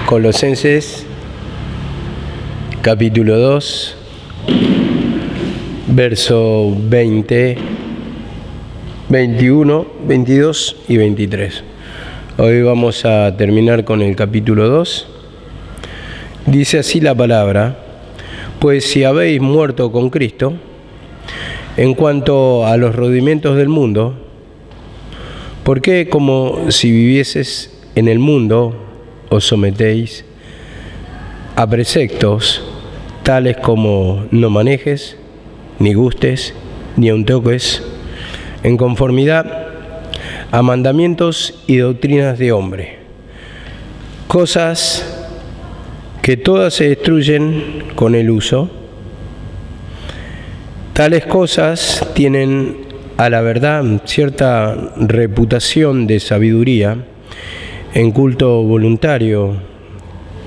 Colosenses capítulo 2, verso 20, 21, 22 y 23. Hoy vamos a terminar con el capítulo 2. Dice así la palabra: pues si habéis muerto con Cristo, en cuanto a los rudimentos del mundo, ¿por qué como si vivieses en el mundo os sometéis a preceptos tales como no manejes, ni gustes, ni aun toques, en conformidad a mandamientos y doctrinas de hombre, cosas que todas se destruyen con el uso? Tales cosas tienen a la verdad cierta reputación de sabiduría, en culto voluntario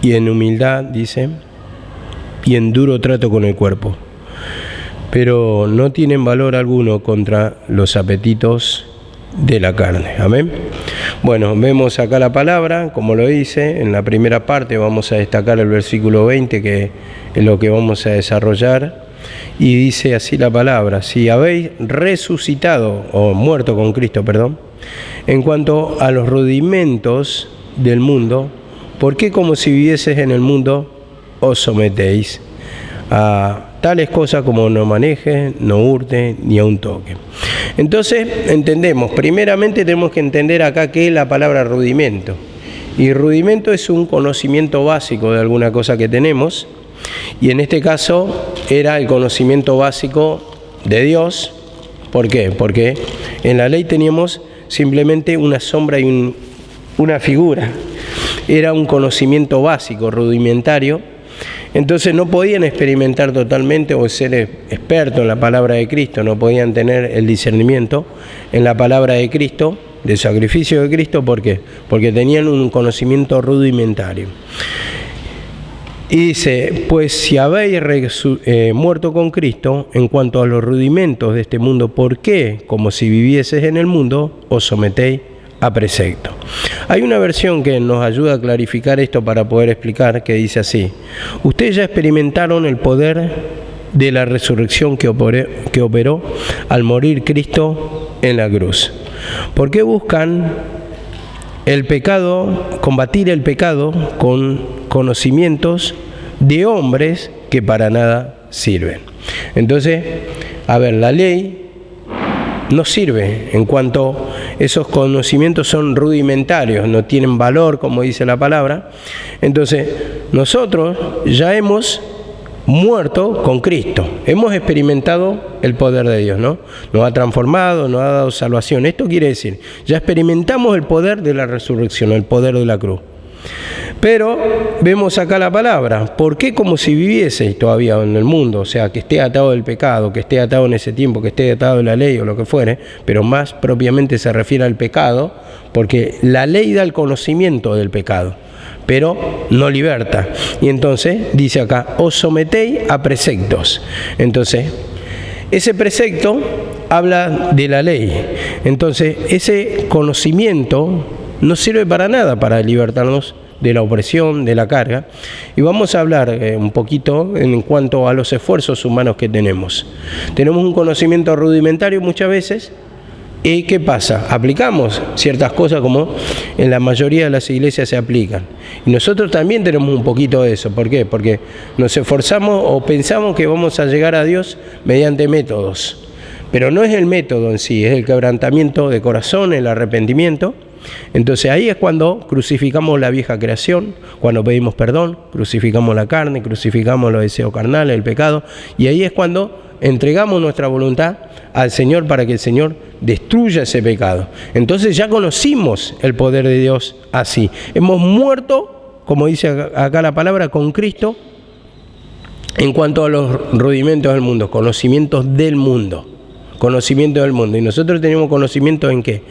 y en humildad, dice, y en duro trato con el cuerpo, pero no tienen valor alguno contra los apetitos de la carne. Amén. Bueno, vemos acá la palabra, como lo dice, en la primera parte vamos a destacar el versículo 20, que es lo que vamos a desarrollar, y dice así la palabra: si habéis resucitado, o muerto con Cristo, en cuanto a los rudimentos del mundo, ¿por qué como si vivieses en el mundo os sometéis a tales cosas como no manejes, no hurte, ni aun toque? Entonces entendemos, primeramente tenemos que entender acá qué es la palabra rudimento. Y rudimento es un conocimiento básico de alguna cosa que tenemos, y en este caso era el conocimiento básico de Dios. ¿Por qué? Porque en la ley teníamos simplemente una sombra y una figura. Era un conocimiento básico, rudimentario. Entonces no podían experimentar totalmente o ser expertos en la palabra de Cristo, no podían tener el discernimiento en la palabra de Cristo, del sacrificio de Cristo. ¿Por qué? Porque tenían un conocimiento rudimentario. Y dice: pues si habéis muerto con Cristo en cuanto a los rudimentos de este mundo, ¿por qué, como si vivieses en el mundo, os sometéis a precepto? Hay una versión que nos ayuda a clarificar esto para poder explicar, que dice así: ustedes ya experimentaron el poder de la resurrección que operó al morir Cristo en la cruz. ¿Por qué buscan el pecado, combatir el pecado con conocimientos de hombres que para nada sirven? Entonces, la ley no sirve en cuanto esos conocimientos son rudimentarios, no tienen valor, como dice la palabra. Entonces, nosotros ya hemos muerto con Cristo, hemos experimentado el poder de Dios, ¿no? Nos ha transformado, nos ha dado salvación. Esto quiere decir, ya experimentamos el poder de la resurrección, el poder de la cruz. Pero vemos acá la palabra: ¿por qué como si vivieseis todavía en el mundo? O sea, que esté atado del pecado, que esté atado en ese tiempo, que esté atado de la ley o lo que fuere, pero más propiamente se refiere al pecado, porque la ley da el conocimiento del pecado, pero no liberta. Y entonces dice acá: os sometéis a preceptos. Entonces, ese precepto habla de la ley. Entonces, ese conocimiento no sirve para nada para libertarnos de la opresión, de la carga. Y vamos a hablar un poquito en cuanto a los esfuerzos humanos que tenemos. Tenemos un conocimiento rudimentario muchas veces. ¿Y qué pasa? Aplicamos ciertas cosas como en la mayoría de las iglesias se aplican. Y nosotros también tenemos un poquito de eso. ¿Por qué? Porque nos esforzamos o pensamos que vamos a llegar a Dios mediante métodos. Pero no es el método en sí, es el quebrantamiento de corazón, el arrepentimiento. Entonces ahí es cuando crucificamos la vieja creación, cuando pedimos perdón, crucificamos la carne, crucificamos los deseos carnales, el pecado, y ahí es cuando entregamos nuestra voluntad al Señor para que el Señor destruya ese pecado. Entonces ya conocimos el poder de Dios así. Hemos muerto, como dice acá la palabra, con Cristo en cuanto a los rudimentos del mundo, conocimientos del mundo. Y nosotros tenemos conocimiento ¿en qué?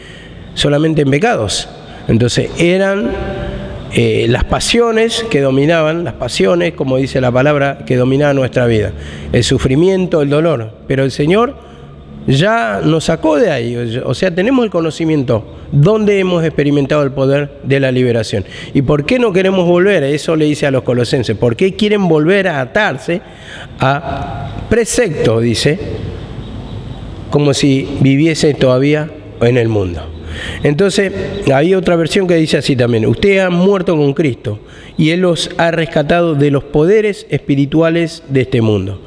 Solamente en pecados. Entonces eran las pasiones que dominaban, como dice la palabra, que dominaban nuestra vida, el sufrimiento, el dolor. Pero el Señor ya nos sacó de ahí, o sea, tenemos el conocimiento ¿Dónde hemos experimentado el poder de la liberación? ¿Y por qué no queremos volver? Eso le dice a los colosenses. ¿Por qué quieren volver a atarse a preceptos, dice, como si viviese todavía en el mundo? Entonces, hay otra versión que dice así también: ustedes han muerto con Cristo y Él los ha rescatado de los poderes espirituales de este mundo.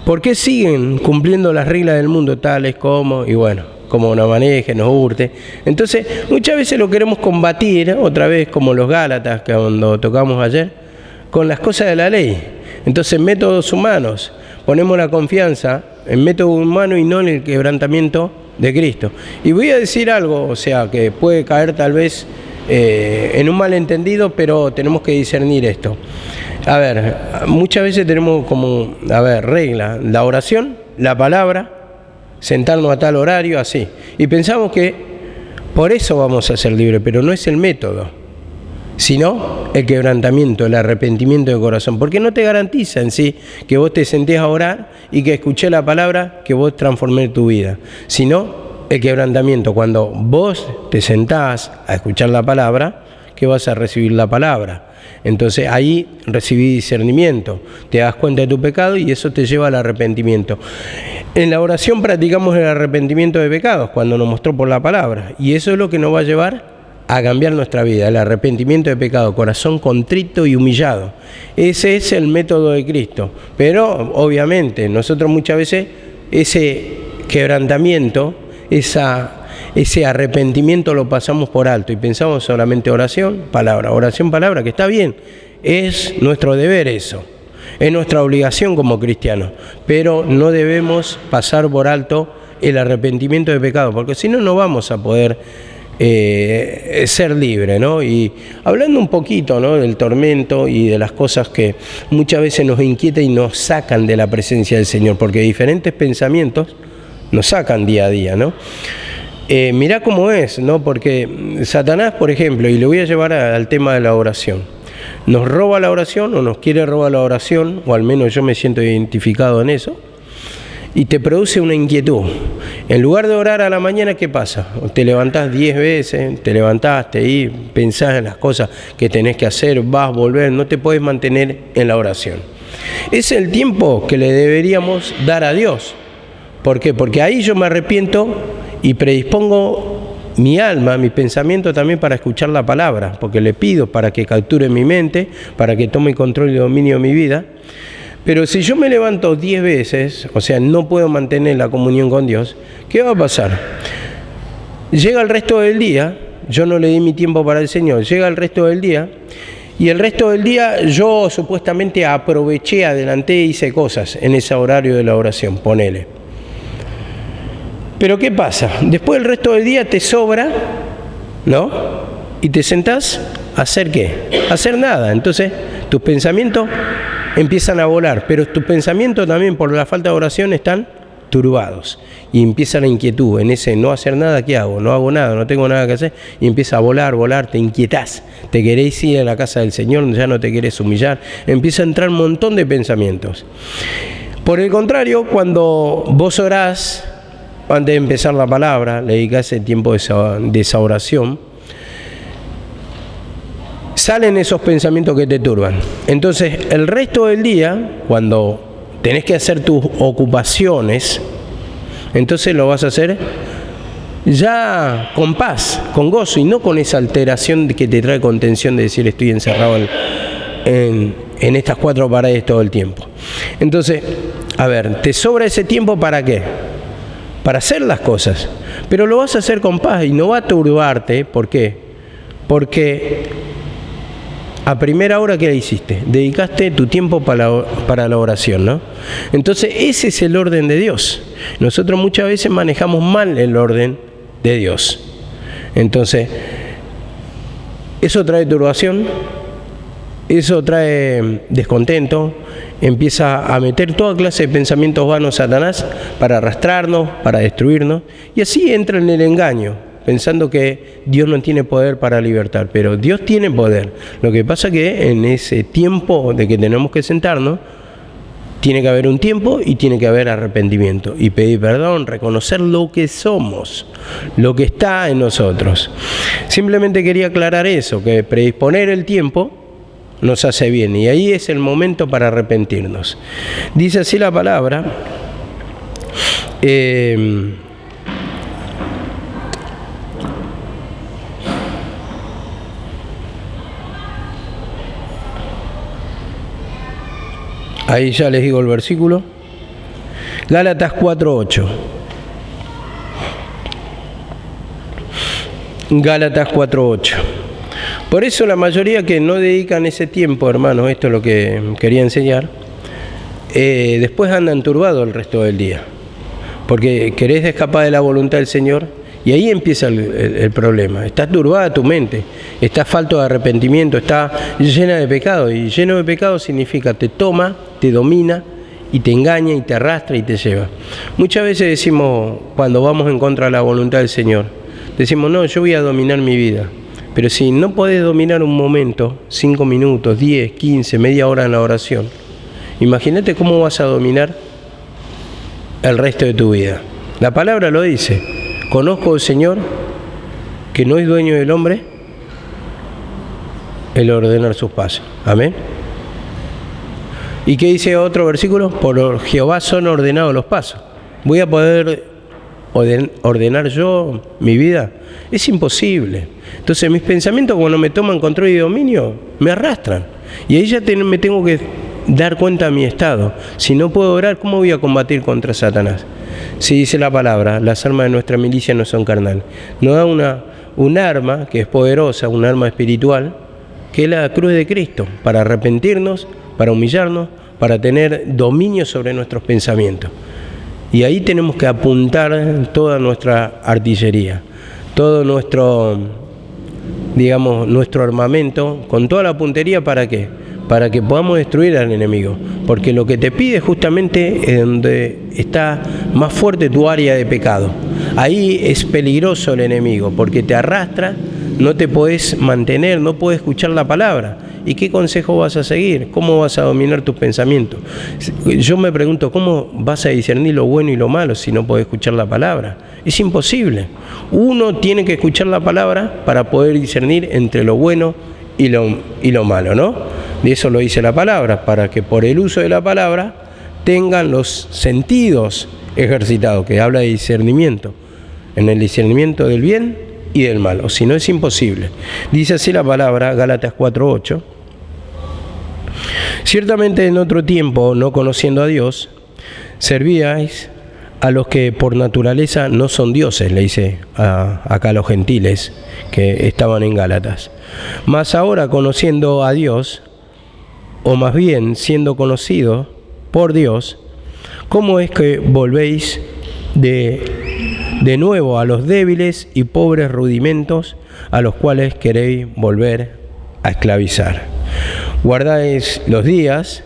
¿Por qué siguen cumpliendo las reglas del mundo, tales como, y bueno, como nos maneje, nos hurte? Entonces, muchas veces lo queremos combatir, otra vez como los Gálatas, que cuando tocamos ayer, con las cosas de la ley. Entonces, métodos humanos, ponemos la confianza en método humano y no en el quebrantamiento de Cristo. Y voy a decir algo, o sea, que puede caer tal vez en un malentendido, pero tenemos que discernir esto. A ver, muchas veces tenemos como, regla, la oración, la palabra, sentarnos a tal horario, así. Y pensamos que por eso vamos a ser libres, pero no es el método, sino el quebrantamiento, el arrepentimiento de corazón. Porque no te garantiza en sí que vos te sentés a orar y que escuché la palabra, que vos transformés tu vida, sino el quebrantamiento. Cuando vos te sentás a escuchar la palabra, que vas a recibir la palabra. Entonces ahí recibí discernimiento, te das cuenta de tu pecado y eso te lleva al arrepentimiento. En la oración practicamos el arrepentimiento de pecados cuando nos mostró por la palabra, y eso es lo que nos va a llevar a cambiar nuestra vida, el arrepentimiento de pecado, corazón contrito y humillado. Ese es el método de Cristo. Pero obviamente nosotros muchas veces ese quebrantamiento, ese arrepentimiento lo pasamos por alto y pensamos solamente oración, palabra, que está bien, es nuestro deber eso, es nuestra obligación como cristianos, pero no debemos pasar por alto el arrepentimiento de pecado, porque si no, no vamos a poder ser libres, ¿no? Y hablando un poquito, ¿no?, del tormento y de las cosas que muchas veces nos inquietan y nos sacan de la presencia del Señor, porque diferentes pensamientos nos sacan día a día, ¿no? Mirá cómo es, ¿no? Porque Satanás, por ejemplo, y le voy a llevar al tema de la oración, nos roba la oración o nos quiere robar la oración, o al menos yo me siento identificado en eso, y te produce una inquietud. En lugar de orar a la mañana, ¿qué pasa? Te levantás 10 veces, te levantaste y pensás en las cosas que tenés que hacer, vas, volver, no te podés mantener en la oración. Es el tiempo que le deberíamos dar a Dios. ¿Por qué? Porque ahí yo me arrepiento y predispongo mi alma, mi pensamiento también para escuchar la palabra, porque le pido para que capture mi mente, para que tome control y dominio de mi vida. Pero si yo me levanto 10 veces, o sea, no puedo mantener la comunión con Dios, ¿qué va a pasar? Llega el resto del día, yo no le di mi tiempo para el Señor, llega el resto del día, y el resto del día yo supuestamente aproveché, adelanté, hice cosas en ese horario de la oración, ponele. Pero ¿qué pasa? Después el resto del día te sobra, ¿no? Y te sentás a hacer ¿qué? A hacer nada. Entonces tus pensamientos empiezan a volar, pero tus pensamientos también por la falta de oración están turbados. Y empieza la inquietud en ese no hacer nada. ¿Qué hago? No hago nada, no tengo nada que hacer. Y empieza a volar, te inquietás. Te querés ir a la casa del Señor, ya no te querés humillar. Empieza a entrar un montón de pensamientos. Por el contrario, cuando vos orás, antes de empezar la palabra, le dedicás el tiempo de esa oración, salen esos pensamientos que te turban. Entonces, el resto del día, cuando tenés que hacer tus ocupaciones, entonces lo vas a hacer ya con paz, con gozo, y no con esa alteración que te trae contención de decir estoy encerrado en estas 4 paredes todo el tiempo. Entonces, a ver, ¿te sobra ese tiempo para qué? Para hacer las cosas, pero lo vas a hacer con paz y no va a turbarte. ¿Por qué? Porque a primera hora, ¿qué le hiciste? Dedicaste tu tiempo para la oración, ¿no? Entonces ese es el orden de Dios. Nosotros muchas veces manejamos mal el orden de Dios. Entonces eso trae turbación, eso trae descontento, empieza a meter toda clase de pensamientos vanos Satanás para arrastrarnos, para destruirnos, y así entra en el engaño, pensando que Dios no tiene poder para libertar, pero Dios tiene poder. Lo que pasa es que en ese tiempo de que tenemos que sentarnos, Tiene que haber un tiempo y tiene que haber arrepentimiento. Y pedir perdón, reconocer lo que somos, lo que está en nosotros. Simplemente quería aclarar eso, que predisponer el tiempo nos hace bien. Y ahí es el momento para arrepentirnos. Dice así la palabra. Ahí ya les digo el versículo. Gálatas 4:8. Gálatas 4:8. Por eso la mayoría que no dedican ese tiempo, hermanos, esto es lo que quería enseñar, después andan turbados el resto del día. Porque querés escapar de la voluntad del Señor y ahí empieza el problema. Está turbada tu mente, está falto de arrepentimiento, está llena de pecado. Y lleno de pecado significa te toma, te domina y te engaña y te arrastra y te lleva. Muchas veces decimos, cuando vamos en contra de la voluntad del Señor, decimos, no, yo voy a dominar mi vida. Pero si no podés dominar un momento, 5 minutos, 10, 15, media hora en la oración, imagínate cómo vas a dominar el resto de tu vida. La palabra lo dice. Conozco al Señor, que no es dueño del hombre, el ordenar sus pasos. Amén. ¿Y qué dice otro versículo? Por Jehová son ordenados los pasos. ¿Voy a poder ordenar yo mi vida? Es imposible. Entonces mis pensamientos, cuando me toman control y dominio, me arrastran. Y ahí ya me tengo que dar cuenta de mi estado. Si no puedo orar, ¿cómo voy a combatir contra Satanás? Si dice la palabra, las armas de nuestra milicia no son carnal. Nos da un arma que es poderosa, un arma espiritual, que es la cruz de Cristo, para arrepentirnos, para humillarnos, para tener dominio sobre nuestros pensamientos. Y ahí tenemos que apuntar toda nuestra artillería, todo nuestro, digamos, nuestro armamento, con toda la puntería, ¿para qué? Para que podamos destruir al enemigo. Porque lo que te pide justamente es donde está más fuerte tu área de pecado. Ahí es peligroso el enemigo, porque te arrastra, no te podés mantener, no podés escuchar la palabra. ¿Y qué consejo vas a seguir? ¿Cómo vas a dominar tus pensamientos? Yo me pregunto, ¿cómo vas a discernir lo bueno y lo malo si no podés escuchar la palabra? Es imposible. Uno tiene que escuchar la palabra para poder discernir entre lo bueno y lo malo, ¿no? De eso lo dice la palabra, para que por el uso de la palabra tengan los sentidos ejercitados, que habla de discernimiento, en el discernimiento del bien y del mal, o si no es imposible. Dice así la palabra, Gálatas 4:8. Ciertamente en otro tiempo, no conociendo a Dios, servíais a los que por naturaleza no son dioses, le dice acá a los gentiles que estaban en Gálatas. Mas ahora conociendo a Dios, o más bien siendo conocidos por Dios, ¿cómo es que volvéis de nuevo a los débiles y pobres rudimentos a los cuales queréis volver a esclavizar? Guardáis los días,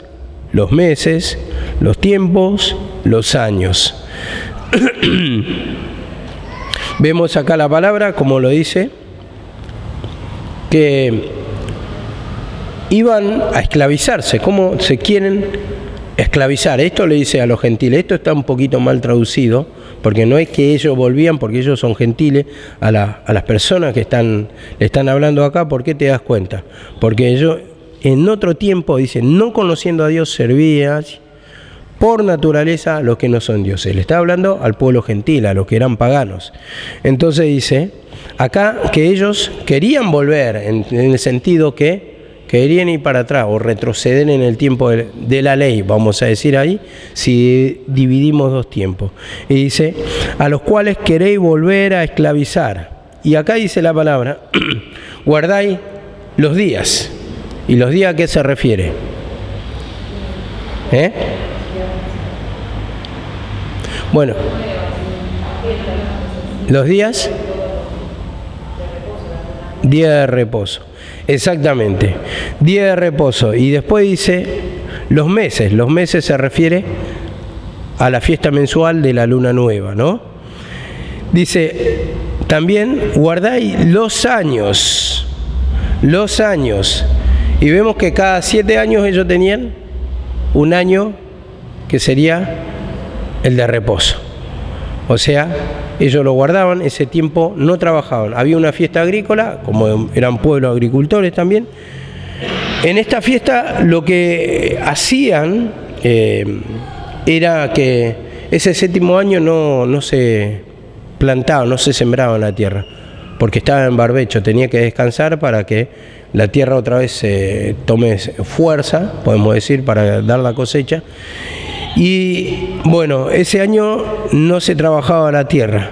los meses, los tiempos, los años. Vemos acá la palabra, como lo dice, que iban a esclavizarse. ¿Cómo se quieren esclavizar? Esto le dice a los gentiles. Esto está un poquito mal traducido, porque no es que ellos volvían, porque ellos son gentiles, a las personas que le están hablando acá. ¿Por qué te das cuenta? Porque ellos en otro tiempo, dicen, no conociendo a Dios, servías por naturaleza a los que no son dioses. Le está hablando al pueblo gentil, a los que eran paganos. Entonces dice acá que ellos querían volver, en el sentido que querían ir para atrás o retroceder en el tiempo de la ley, vamos a decir ahí, si dividimos dos tiempos. Y dice, a los cuales queréis volver a esclavizar. Y acá dice la palabra, guardáis los días. ¿Y los días a qué se refiere? Bueno, los días, día de reposo. Exactamente, día de reposo. Y después dice los meses se refiere a la fiesta mensual de la luna nueva, ¿no? Dice, también guardáis los años. Y vemos que cada 7 años ellos tenían un año que sería el de reposo. O sea, ellos lo guardaban, ese tiempo no trabajaban. Había una fiesta agrícola, como eran pueblos agricultores también. En esta fiesta lo que hacían era que ese séptimo año no se plantaba, no se sembraba en la tierra, porque estaba en barbecho, tenía que descansar para que la tierra otra vez tome fuerza, podemos decir, para dar la cosecha. Y bueno, ese año no se trabajaba la tierra.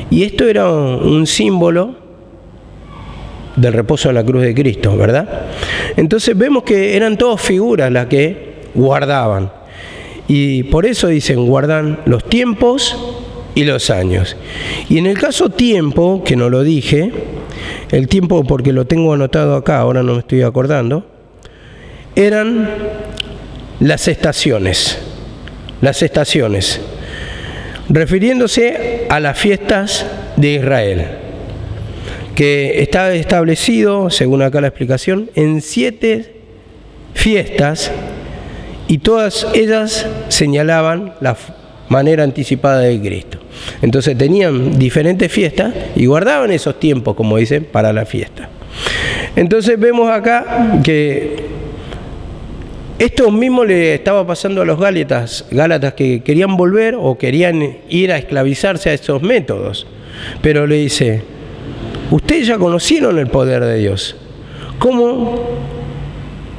Y esto era un símbolo del reposo en la cruz de Cristo, ¿verdad? Entonces vemos que eran todas figuras las que guardaban. Y por eso dicen, guardan los tiempos y los años. Y en el caso tiempo, que no lo dije, el tiempo porque lo tengo anotado acá, ahora no me estoy acordando, eran las estaciones. Las estaciones, refiriéndose a las fiestas de Israel, que está establecido, según acá la explicación, en 7 fiestas, y todas ellas señalaban la manera anticipada de Cristo. Entonces tenían diferentes fiestas y guardaban esos tiempos, como dicen, para la fiesta. Entonces vemos acá que esto mismo le estaba pasando a los gálatas que querían volver o querían ir a esclavizarse a esos métodos. Pero le dice, ustedes ya conocieron el poder de Dios. ¿Cómo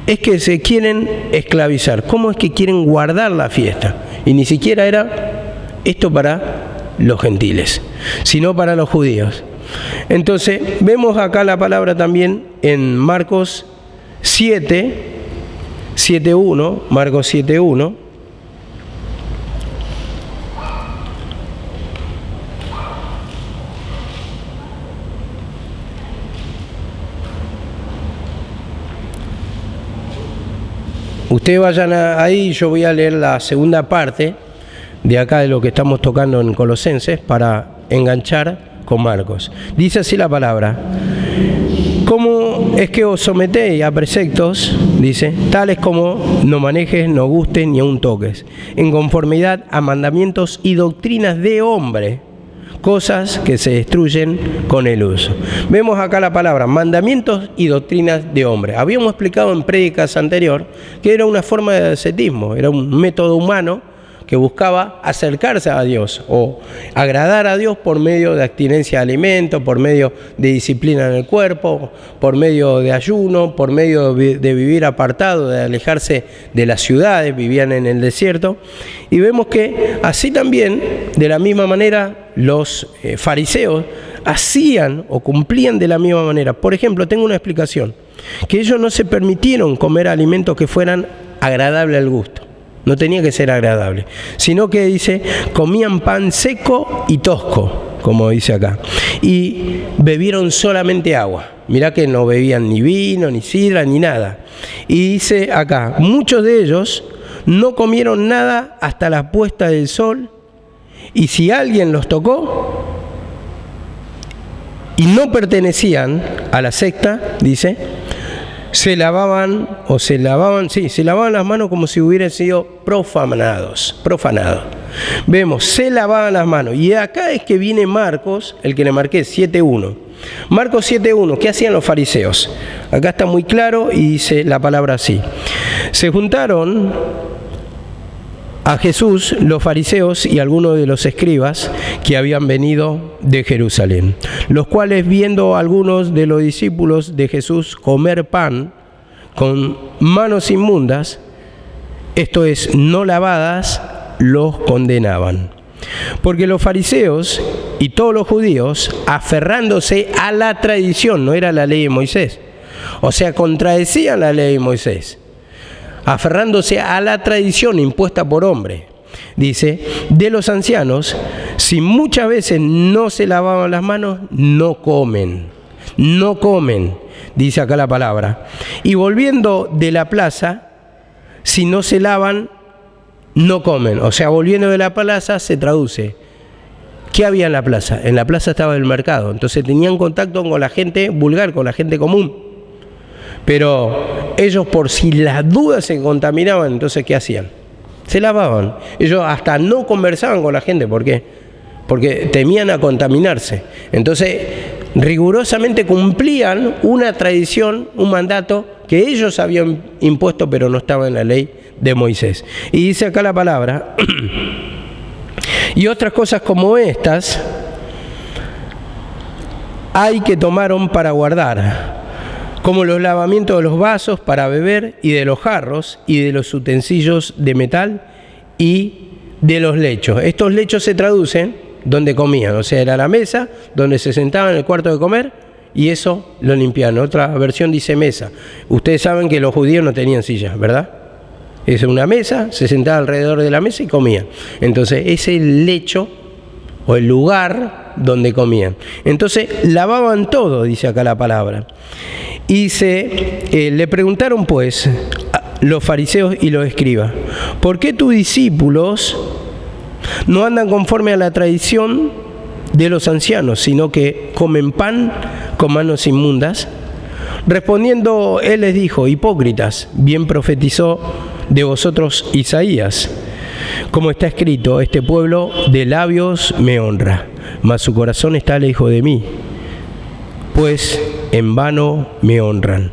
es que se quieren esclavizar? ¿Cómo es que quieren guardar la fiesta? Y ni siquiera era esto para los gentiles, sino para los judíos. Entonces, vemos acá la palabra también en Marcos 7:1, Marcos 7:1. Ustedes vayan ahí, yo voy a leer la segunda parte de acá de lo que estamos tocando en Colosenses para enganchar con Marcos. Dice así la palabra: ¿cómo es que os sometéis a preceptos? Dice, tales como no manejes, no gustes ni aun toques, en conformidad a mandamientos y doctrinas de hombre, cosas que se destruyen con el uso. Vemos acá la palabra mandamientos y doctrinas de hombre. Habíamos explicado en prédicas anterior que era una forma de ascetismo, era un método humano que buscaba acercarse a Dios o agradar a Dios por medio de abstinencia de alimentos, por medio de disciplina en el cuerpo, por medio de ayuno, por medio de vivir apartado, de alejarse de las ciudades, vivían en el desierto. Y vemos que así también, de la misma manera, los fariseos hacían o cumplían de la misma manera. Por ejemplo, tengo una explicación, que ellos no se permitieron comer alimentos que fueran agradables al gusto. No tenía que ser agradable, sino que dice, comían pan seco y tosco, como dice acá, y bebieron solamente agua. Mirá que no bebían ni vino, ni sidra, ni nada. Y dice acá, muchos de ellos no comieron nada hasta la puesta del sol, y si alguien los tocó y no pertenecían a la secta, dice, se lavaban las manos como si hubieran sido profanados. Vemos, se lavaban las manos. Y acá es que viene Marcos, el que le marqué, 7:1. Marcos 7:1, ¿qué hacían los fariseos? Acá está muy claro y dice la palabra así. Se juntaron a Jesús los fariseos y algunos de los escribas que habían venido de Jerusalén, los cuales, viendo a algunos de los discípulos de Jesús comer pan con manos inmundas, esto es, no lavadas, los condenaban. Porque los fariseos y todos los judíos, aferrándose a la tradición, no era la ley de Moisés, o sea, contradecían la ley de Moisés, aferrándose a la tradición impuesta por hombre, dice, de los ancianos, si muchas veces no se lavaban las manos, no comen, dice acá la palabra. Y volviendo de la plaza, si no se lavan, no comen. O sea, volviendo de la plaza se traduce, ¿qué había en la plaza? En la plaza estaba el mercado, entonces tenían contacto con la gente vulgar, con la gente común. Pero ellos, por si las dudas se contaminaban, entonces ¿qué hacían? se lavaban. Ellos hasta no conversaban con la gente. ¿Por qué? Porque temían a contaminarse. Entonces, rigurosamente cumplían una tradición, un mandato que ellos habían impuesto, pero no estaba en la ley de Moisés. Y dice acá la palabra, y otras cosas como estas hay que tomaron para guardar, como los lavamientos de los vasos para beber y de los jarros y de los utensilios de metal y de los lechos. Estos lechos se traducen donde comían, o sea, era la mesa donde se sentaban en el cuarto de comer y eso lo limpiaban. Otra versión dice mesa. Ustedes saben que los judíos no tenían sillas, ¿verdad? Es una mesa, se sentaban alrededor de la mesa y comían. Entonces, es el lecho o el lugar donde comían. Entonces, lavaban todo, dice acá la palabra. Y le preguntaron pues los fariseos y los escribas, ¿por qué tus discípulos no andan conforme a la tradición de los ancianos, sino que comen pan con manos inmundas? Respondiendo, él les dijo, hipócritas, bien profetizó de vosotros Isaías, como está escrito, este pueblo de labios me honra, mas su corazón está lejos de mí, pues en vano me honran,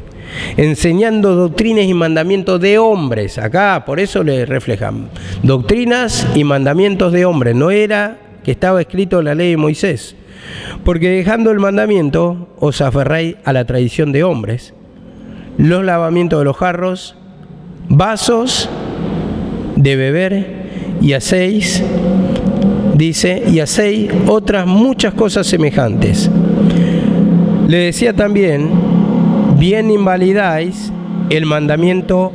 enseñando doctrinas y mandamientos de hombres. Acá por eso le reflejan doctrinas y mandamientos de hombres, no era que estaba escrito en la ley de Moisés, porque dejando el mandamiento os aferráis a la tradición de hombres, los lavamientos de los jarros, vasos de beber, y hacéis, dice, y hacéis otras muchas cosas semejantes. Le decía también, bien invalidáis el mandamiento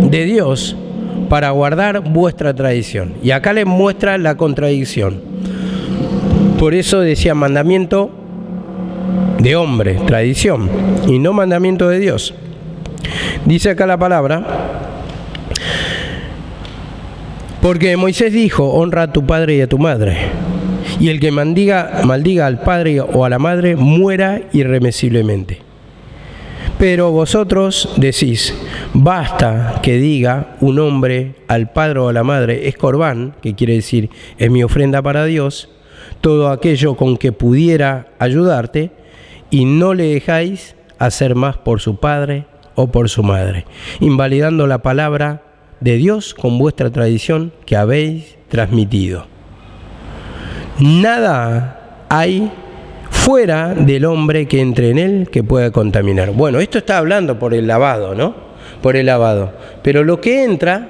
de Dios para guardar vuestra tradición. Y acá les muestra la contradicción. Por eso decía mandamiento de hombre, tradición, y no mandamiento de Dios. Dice acá la palabra, porque Moisés dijo, honra a tu padre y a tu madre, y el que maldiga al padre o a la madre muera irremisiblemente. Pero vosotros decís, basta que diga un hombre al padre o a la madre, es corbán, que quiere decir, es mi ofrenda para Dios, todo aquello con que pudiera ayudarte, y no le dejáis hacer más por su padre o por su madre, invalidando la palabra de Dios con vuestra tradición que habéis transmitido. Nada hay fuera del hombre que entre en él que pueda contaminar. Bueno, esto está hablando por el lavado, ¿no? Por el lavado. Pero lo que entra,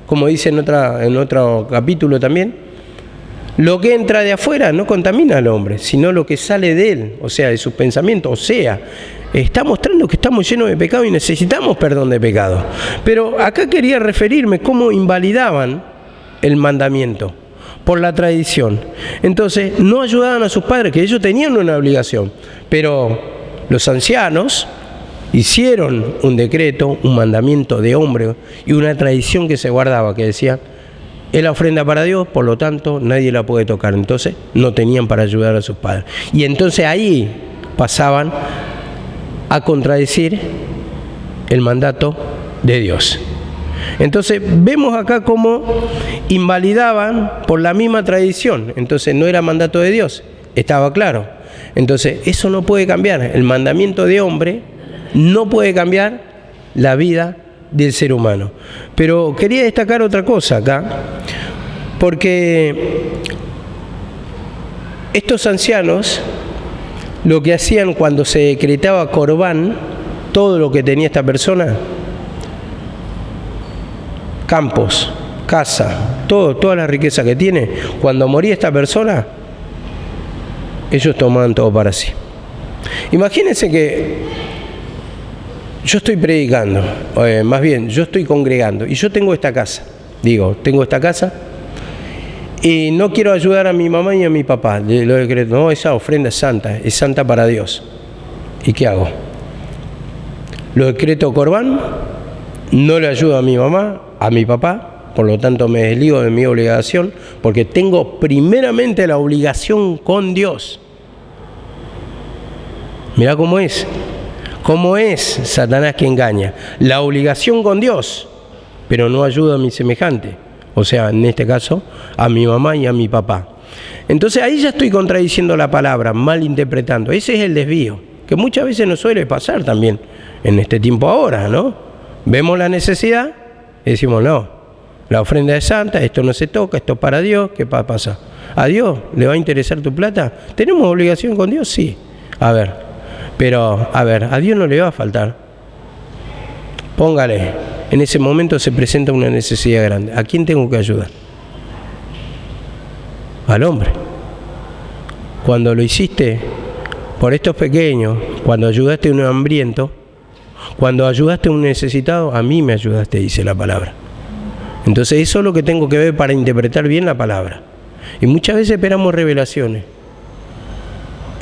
como dice en otro capítulo también, lo que entra de afuera no contamina al hombre, sino lo que sale de él, o sea, de sus pensamientos, o sea, está mostrando que estamos llenos de pecado y necesitamos perdón de pecado. Pero acá quería referirme cómo invalidaban el mandamiento por la tradición. Entonces, no ayudaban a sus padres, que ellos tenían una obligación, pero los ancianos hicieron un decreto, un mandamiento de hombre y una tradición que se guardaba, que decía, es la ofrenda para Dios, por lo tanto, nadie la puede tocar. Entonces, no tenían para ayudar a sus padres. Y entonces ahí pasaban a contradecir el mandato de Dios. Entonces vemos acá cómo invalidaban por la misma tradición. Entonces no era mandato de Dios, estaba claro. Entonces eso no puede cambiar. El mandamiento de hombre no puede cambiar la vida del ser humano. Pero quería destacar otra cosa acá, porque estos ancianos lo que hacían cuando se decretaba corbán, todo lo que tenía esta persona, campos, casa, toda la riqueza que tiene, cuando moría esta persona, ellos tomaban todo para sí. Imagínense que yo estoy predicando, más bien, yo estoy congregando, y yo tengo esta casa, y no quiero ayudar a mi mamá y a mi papá, lo decreto, no, esa ofrenda es santa para Dios. ¿Y qué hago? Lo decreto corbán, no le ayudo a mi mamá, a mi papá, por lo tanto me desligo de mi obligación, porque tengo primeramente la obligación con Dios. Mirá cómo es Satanás que engaña, la obligación con Dios, pero no ayudo a mi semejante. O sea, en este caso, a mi mamá y a mi papá. Entonces ahí ya estoy contradiciendo la palabra, malinterpretando. Ese es el desvío, que muchas veces nos suele pasar también en este tiempo ahora, ¿no? Vemos la necesidad y decimos, no, la ofrenda es santa, esto no se toca, esto es para Dios, ¿qué pasa? ¿A Dios le va a interesar tu plata? ¿Tenemos obligación con Dios? Sí. A ver, pero, a Dios no le va a faltar. Póngale, en ese momento se presenta una necesidad grande. ¿A quién tengo que ayudar? Al hombre. Cuando lo hiciste por estos pequeños, cuando ayudaste a un hambriento, cuando ayudaste a un necesitado, a mí me ayudaste, dice la palabra. Entonces eso es lo que tengo que ver para interpretar bien la palabra. Y muchas veces esperamos revelaciones.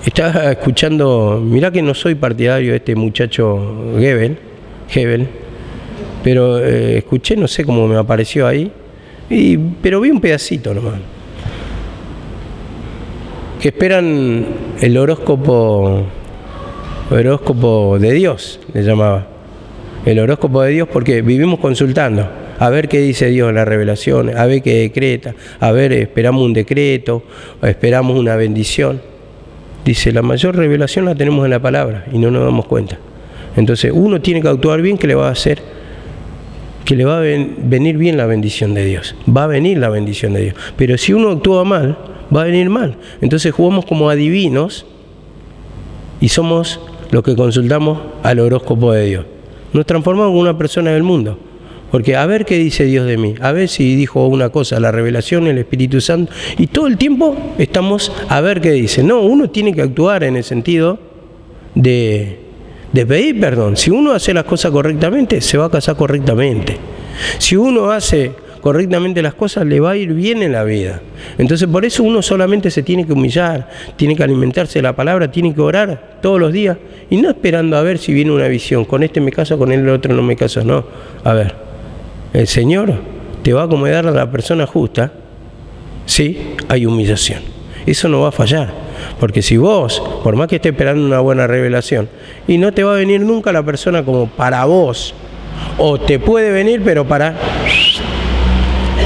Estaba escuchando, mirá que no soy partidario de este muchacho Gebel, pero escuché, no sé cómo me apareció ahí, pero vi un pedacito nomás. Que esperan el horóscopo de Dios, le llamaba. El horóscopo de Dios, porque vivimos consultando, a ver qué dice Dios en las revelaciones, a ver qué decreta, a ver, esperamos un decreto, esperamos una bendición. Dice, la mayor revelación la tenemos en la palabra y no nos damos cuenta. Entonces uno tiene que actuar bien, que le va a hacer, que le va a venir bien la bendición de Dios. Va a venir la bendición de Dios. Pero si uno actúa mal, va a venir mal. Entonces jugamos como adivinos y somos los que consultamos al horóscopo de Dios. Nos transformamos en una persona del mundo. Porque a ver qué dice Dios de mí, a ver si dijo una cosa, la revelación, el Espíritu Santo, y todo el tiempo estamos a ver qué dice. No, uno tiene que actuar en el sentido de pedir perdón. Si uno hace las cosas correctamente, se va a casar correctamente. Si uno hace correctamente las cosas, le va a ir bien en la vida. Entonces por eso uno solamente se tiene que humillar, tiene que alimentarse de la palabra, tiene que orar todos los días, y no esperando a ver si viene una visión, con este me caso, con el otro no me caso, no. A ver, el Señor te va a acomodar a la persona justa, sí, hay humillación. Eso no va a fallar, porque si vos, por más que estés esperando una buena revelación, y no te va a venir nunca la persona como para vos, o te puede venir pero para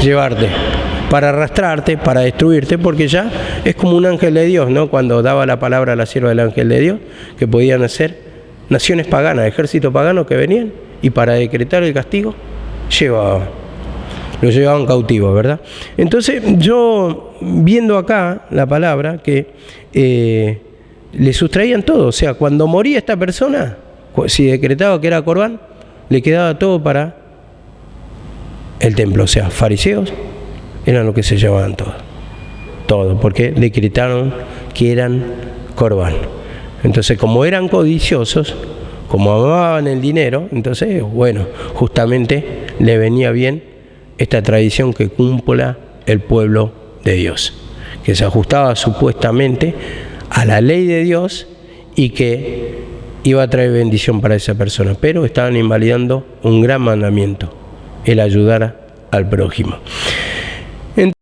llevarte, para arrastrarte, para destruirte, porque ya es como un ángel de Dios, ¿no? Cuando daba la palabra a la sierva del ángel de Dios, que podían ser naciones paganas, ejércitos paganos que venían, y para decretar el castigo, lo llevaban cautivo, ¿verdad? Entonces yo, viendo acá la palabra, que le sustraían todo, o sea, cuando moría esta persona, si decretaba que era Corbán, le quedaba todo para el templo, o sea, fariseos eran los que se llevaban todo, porque decretaron que eran Corbán. Entonces, como eran codiciosos, como amaban el dinero, entonces, bueno, justamente le venía bien esta tradición que cumpla el pueblo de Dios, que se ajustaba supuestamente a la ley de Dios y que iba a traer bendición para esa persona, pero estaban invalidando un gran mandamiento, el ayudar al prójimo.